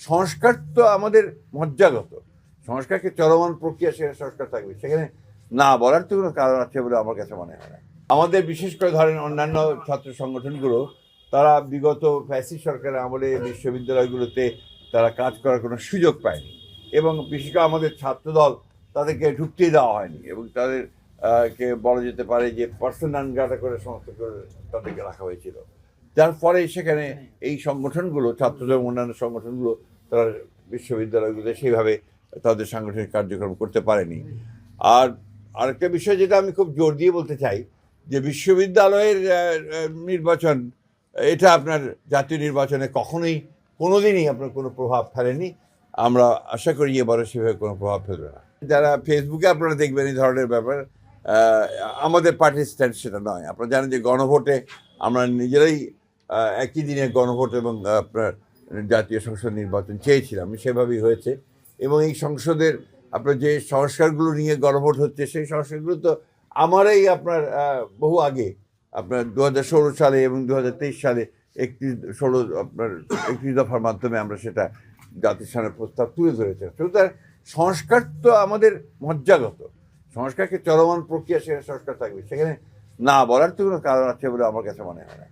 সংস্কার তো আমাদের মজ্জাগত, সংস্কারকে চলমান প্রক্রিয়া, সেখানে সংস্কার থাকবে, সেখানে না বলার তো কোনো কারণ আছে বলে আমার কাছে মনে হয় না। আমাদের বিশেষ করে ধরেন অন্যান্য ছাত্র সংগঠনগুলো, তারা বিগত ফ্যাসিস্ট সরকারের আমলে বিশ্ববিদ্যালয়গুলোতে তারা কাজ করার কোনো সুযোগ পায়নি, এবং বিশেষ করে আমাদের ছাত্রদল তাদেরকে ঢুকতেই দেওয়া হয়নি, এবং তাদের কে বলা যেতে পারে যে পার্সন নন গ্রাটা করে সমস্ত করে তাদেরকে রাখা হয়েছিল। যার ফলে সেখানে এই সংগঠনগুলো, ছাত্রদের অন্যান্য সংগঠনগুলো, তারা বিশ্ববিদ্যালয়গুলোতে সেইভাবে তাদের সাংগঠনিক কার্যক্রম করতে পারেনি। আর আরেকটা বিষয় যেটা আমি খুব জোর দিয়ে বলতে চাই, যে বিশ্ববিদ্যালয়ের নির্বাচন, এটা আপনার জাতীয় নির্বাচনে কখনোই কোনোদিনই আপনার কোনো প্রভাব ফেলেনি। আমরা আশা করি এবারও সেভাবে কোনো প্রভাব ফেলবে না। যারা ফেসবুকে আপনারা দেখবেন এই ধরনের ব্যাপার, আমাদের পার্টির স্ট্যান্ড সেটা নয়। আপনারা জানেন যে গণভোটে আমরা নিজেরাই একই দিনে গণভোট এবং আপনার জাতীয় সংসদ নির্বাচন চেয়েছিলাম, সেভাবেই হয়েছে। এবং এই সংসদের আপনার যে সংস্কারগুলো নিয়ে গণভোট হচ্ছে, সেই সংস্কারগুলো তো আমারই আপনার বহু আগে, আপনার 2016 সালে এবং 2023 সালে একটি দফার মাধ্যমে আমরা সেটা জাতির সামনে প্রস্তাব তুলে ধরেছি। সুতরাং সংস্কার তো আমাদের মজ্জাগত, সংস্কারকে চলমান প্রক্রিয়া, সেখানে সংস্কার থাকবে, সেখানে না বলার তো কোনো কারণ আছে বলে আমার কাছে মনে হয় না।